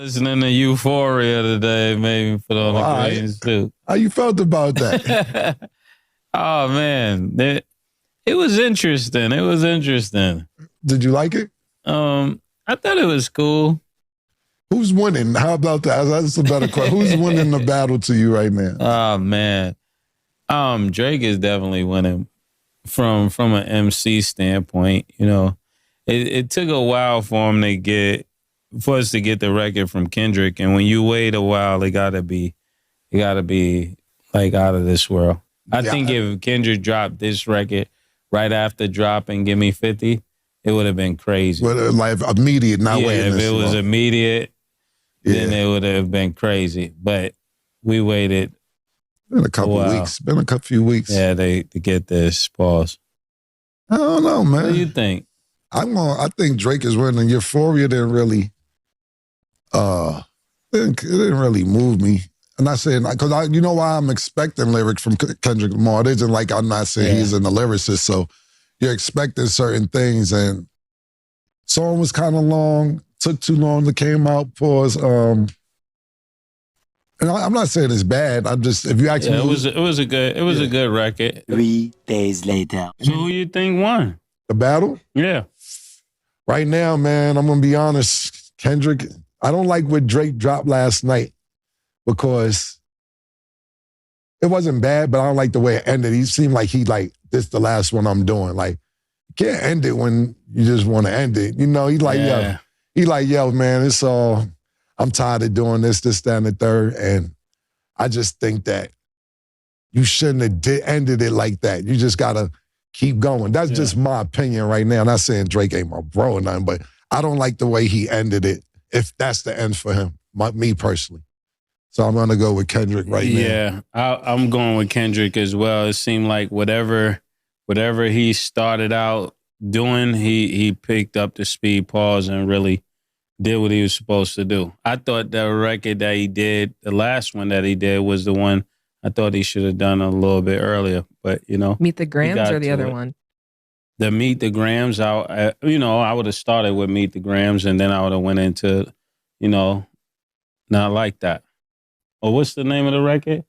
Listening to Euphoria today made me put on a green suit. How you felt about that? Oh, man. It was interesting. It was interesting. Did you like it? I thought it was cool. Who's winning? How about that? That's a better question. Who's winning the battle to you right now? Oh, man. Drake is definitely winning from an MC standpoint. You know, it took a while for us to get the record from Kendrick, and when you wait a while, it gotta be like out of this world. I think if Kendrick dropped this record right after dropping "Give Me 50," it would have been crazy. Well, like immediate, not waiting. If it was immediate, then it would have been crazy. But we waited. Been a couple weeks. Been a few weeks. Yeah, to get this pause. I don't know, man. What do you think? I think Drake is winning. Euphoria didn't really. It didn't really move me. I'm not saying, because you know why I'm expecting lyrics from Kendrick Lamar. It isn't like I'm not saying he's an lyricist, so you're expecting certain things, and song was kind of long, took too long to came out, pause. And I'm not saying it's bad. I'm just, if you actually, it was a good record. 3 days later. So who you think won the battle? Yeah. Right now, man, I'm gonna be honest. Kendrick, I don't like what Drake dropped last night because it wasn't bad, but I don't like the way it ended. He seemed like this the last one I'm doing. Like, you can't end it when you just want to end it. You know, yo, man, it's all, I'm tired of doing this, that, and the third. And I just think that you shouldn't have ended it like that. You just got to keep going. That's just my opinion right now. I'm not saying Drake ain't my bro or nothing, but I don't like the way he ended it, if that's the end for him, me personally. So I'm going to go with Kendrick right now. Yeah, I'm going with Kendrick as well. It seemed like whatever he started out doing, he picked up the speed, pause, and really did what he was supposed to do. I thought the record that he did, the last one that he did, was the one I thought he should have done a little bit earlier. But, you know. Meet the Grams or the other one? The Meet the Grams, I would have started with Meet the Grams, and then I would have went into, Not Like That. Or what's the name of the record?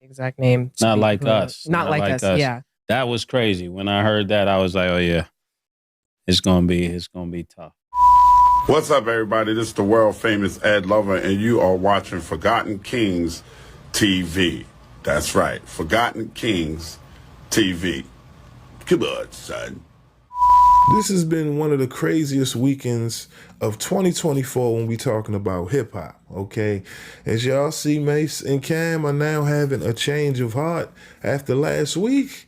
Exact name. Not Like Us. Not like us. Yeah. That was crazy. When I heard that, I was like, oh yeah, it's gonna be tough. What's up, everybody? This is the world famous Ed Lover, and you are watching Forgotten Kings TV. That's right, Forgotten Kings TV. Come on, son. This has been one of the craziest weekends of 2024 when we talking about hip-hop, okay? As y'all see, Mase and Cam are now having a change of heart. After last week,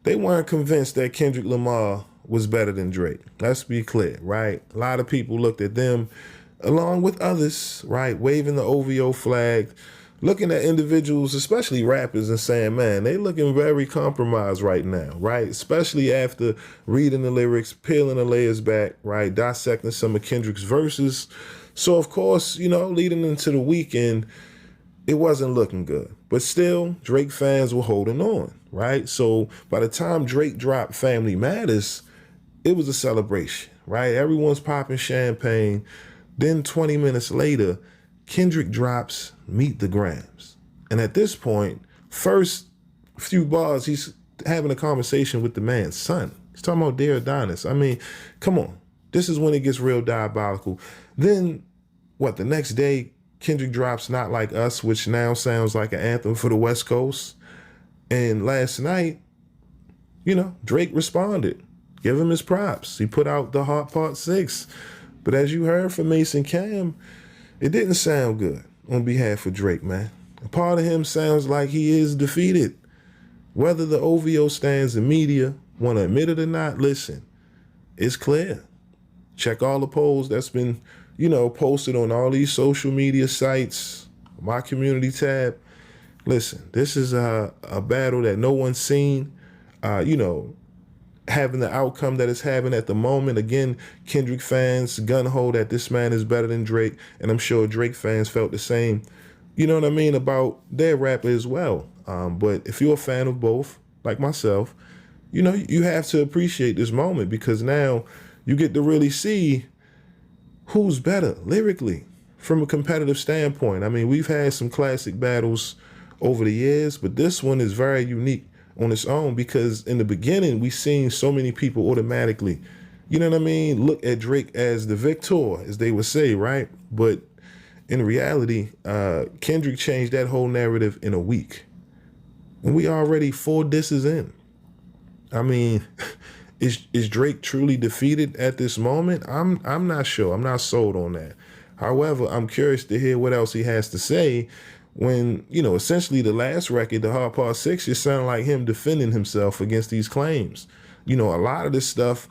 they weren't convinced that Kendrick Lamar was better than Drake. Let's be clear, right? A lot of people looked at them, along with others, right, waving the OVO flag, looking at individuals, especially rappers, and saying, man, they looking very compromised right now, right? Especially after reading the lyrics, peeling the layers back, right? Dissecting some of Kendrick's verses. So, of course, leading into the weekend, it wasn't looking good. But still, Drake fans were holding on, right? So by the time Drake dropped Family Matters, it was a celebration, right? Everyone's popping champagne. Then 20 minutes later, Kendrick drops Meet the Grams. And at this point, first few bars, he's having a conversation with the man's son. He's talking about Dear Adonis. I mean, come on. This is when it gets real diabolical. Then, the next day, Kendrick drops Not Like Us, which now sounds like an anthem for the West Coast. And last night, Drake responded. Give him his props. He put out The Heart Part 6. But as you heard from Mase and Cam, it didn't sound good on behalf of Drake, man. A part of him sounds like he is defeated. Whether the OVO stands in media want to admit it or not, listen, it's clear. Check all the polls that's been, posted on all these social media sites, my community tab. Listen, this is a battle that no one's seen, having the outcome that it's having at the moment. Again, Kendrick fans gun-ho that this man is better than Drake, and I'm sure Drake fans felt the same, about their rapper as well. But if you're a fan of both, like myself, you have to appreciate this moment, because now you get to really see who's better lyrically. from a competitive standpoint. I mean, we've had some classic battles over the years, but this one is very unique on its own because in the beginning, we seen so many people automatically, you know what I mean, look at Drake as the victor, as they would say, right? But in reality, Kendrick changed that whole narrative in a week. And we already 4 disses in. I mean, is Drake truly defeated at this moment? I'm not sure. I'm not sold on that. However, I'm curious to hear what else he has to say when, you know, essentially the last record, the Hard Part 6, just sounded like him defending himself against these claims. You know, a lot of this stuff,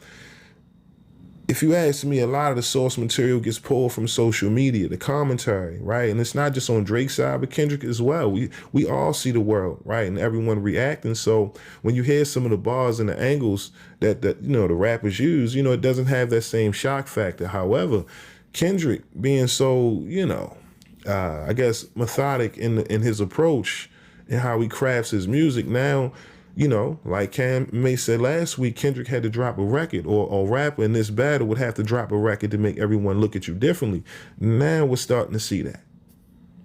if you ask me, a lot of the source material gets pulled from social media, the commentary, right? And it's not just on Drake's side, but Kendrick as well. We all see the world, right? And everyone reacting. So when you hear some of the bars and the angles that you know, the rappers use, you know, it doesn't have that same shock factor. However, Kendrick being so, you know, I guess methodic in his approach and how he crafts his music now, you know, like Mase said last week, Kendrick had to drop a record, or a rapper in this battle would have to drop a record to make everyone look at you differently. Now we're starting to see that.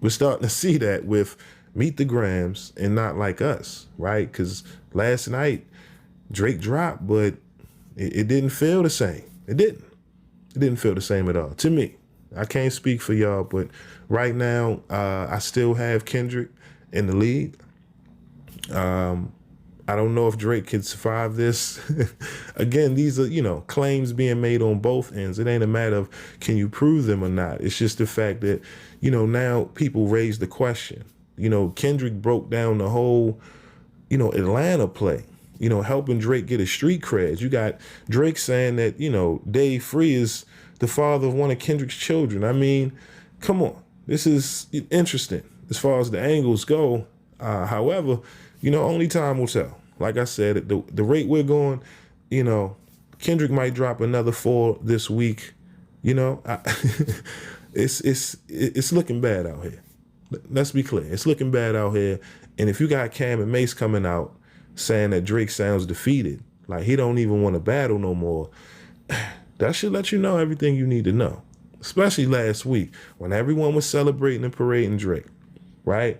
We're starting to see that with Meet the Grams and Not Like Us, right? Because last night, Drake dropped, but it didn't feel the same. It didn't. It didn't feel the same at all, to me. I can't speak for y'all, but right now, I still have Kendrick in the lead. I don't know if Drake can survive this. Again, these are, you know, claims being made on both ends. It ain't a matter of can you prove them or not. It's just the fact that, you know, now people raise the question. You know, Kendrick broke down the whole, you know, Atlanta play, you know, helping Drake get his street creds. You got Drake saying that, you know, Dave Free is the father of one of Kendrick's children. I mean, come on. This is interesting as far as the angles go. However, you know, only time will tell. Like I said, at the rate we're going, you know, Kendrick might drop another 4 this week. You know, it's looking bad out here. Let's be clear. It's looking bad out here. And if you got Cam and Mase coming out saying that Drake sounds defeated, like he don't even want to battle no more, that should let you know everything you need to know. Especially last week when everyone was celebrating and parading Drake, right?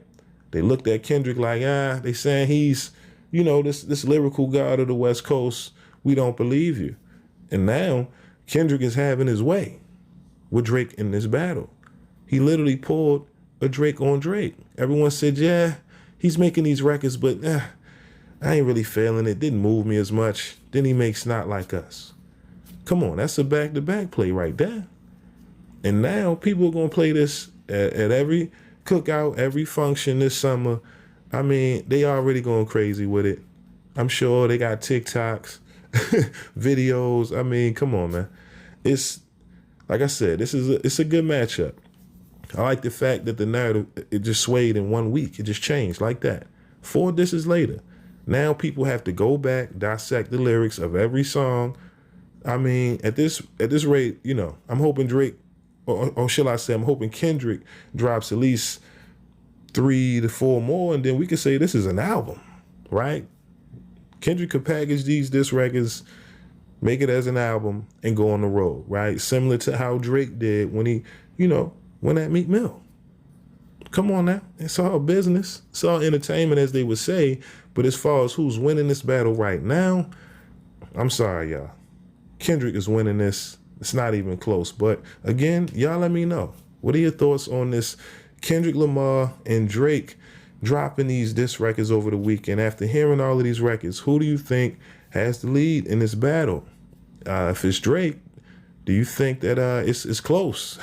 They looked at Kendrick like, they saying he's, you know, this lyrical god of the West Coast. We don't believe you. And now Kendrick is having his way with Drake in this battle. He literally pulled a Drake on Drake. Everyone said, yeah, he's making these records, but I ain't really feeling it. Didn't move me as much. Then he makes Not Like Us. Come on, that's a back-to-back play right there. And now people are going to play this at every cookout, every function this summer. I mean, they already going crazy with it. I'm sure they got TikToks, videos. I mean, come on, man. It's, like I said, it's a good matchup. I like the fact that the narrative, it just swayed in 1 week. It just changed like that. 4 disses later. Now people have to go back, dissect the lyrics of every song. I mean, at this rate, you know, I'm hoping Drake, or shall I say, I'm hoping Kendrick drops at least 3 to 4 more, and then we could say this is an album, right? Kendrick could package these disc records, make it as an album, and go on the road, right? Similar to how Drake did when he, you know, went at Meek Mill. Come on now. It's all business. It's all entertainment, as they would say. But as far as who's winning this battle right now, I'm sorry, y'all. Kendrick is winning this. It's not even close. But again, y'all let me know. What are your thoughts on this Kendrick Lamar and Drake dropping these disc records over the weekend? After hearing all of these records, who do you think has the lead in this battle? If it's Drake, do you think that it's close?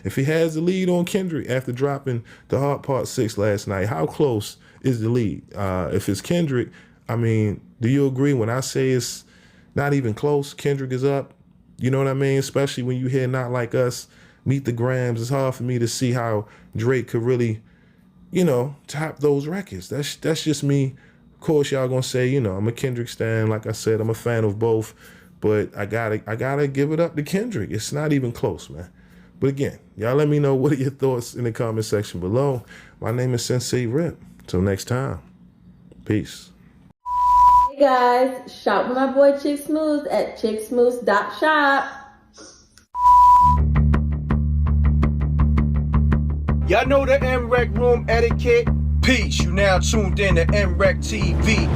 If he has the lead on Kendrick after dropping the Hard Part 6 last night, how close is the lead? If it's Kendrick, I mean, do you agree when I say it's not even close? Kendrick is up. You know what I mean? Especially when you hear Not Like Us, Meet the Grams. It's hard for me to see how Drake could really, you know, top those records. That's just me. Of course, y'all gonna say, you know, I'm a Kendrick stan. Like I said, I'm a fan of both. But I gotta give it up to Kendrick. It's not even close, man. But again, y'all let me know what are your thoughts in the comment section below. My name is SenseiRip. Till next time. Peace. Hey guys, shop with my boy Chick Smooth at chicksmooth.shop. Y'all know the MREC room etiquette. Peace, you now tuned in to MREC TV.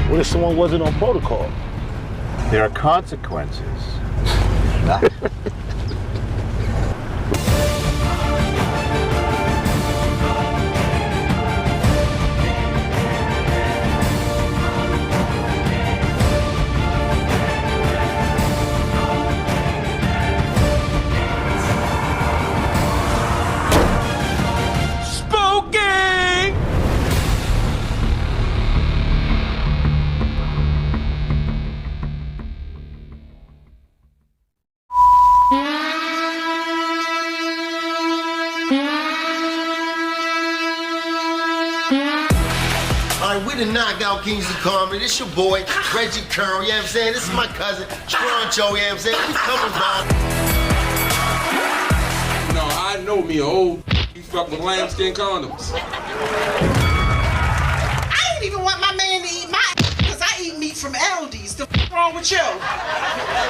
What if someone wasn't on protocol? There are consequences. We the Knockout Kings of Comedy. This your boy, Reggie Curl, you know what I'm saying? This is my cousin, Chronology, you know what I'm saying? We coming by. No, I know me old you fuck with lambskin condoms. I don't even want my man to eat my because I eat meat from Aldi's. The wrong with you?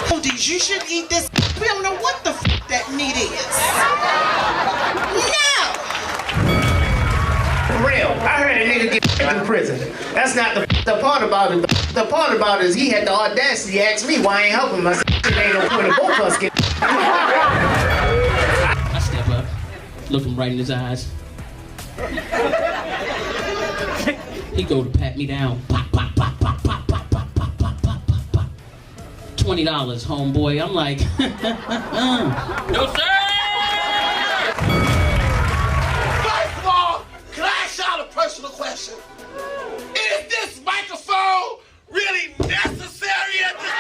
Aldi's, you should eat this. We don't know what the that meat is. No! For real, I heard a nigga get in prison. That's not the part about it. The part about it is he had the audacity to ask me why I ain't helping him. I said, it ain't no point of both of us get. I step up, look him right in his eyes. He go to pat me down. Pop, pop, pop, pop, pop, pop, pop, pop, pop, pop, pop. $20, homeboy. I'm like, no sir. Personal question. Is this microphone really necessary at this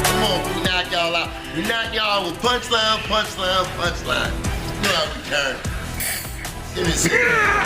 Come on, we knock y'all out. We knock y'all with punchline, punchline, punchline. You know how we turn. Give me a second.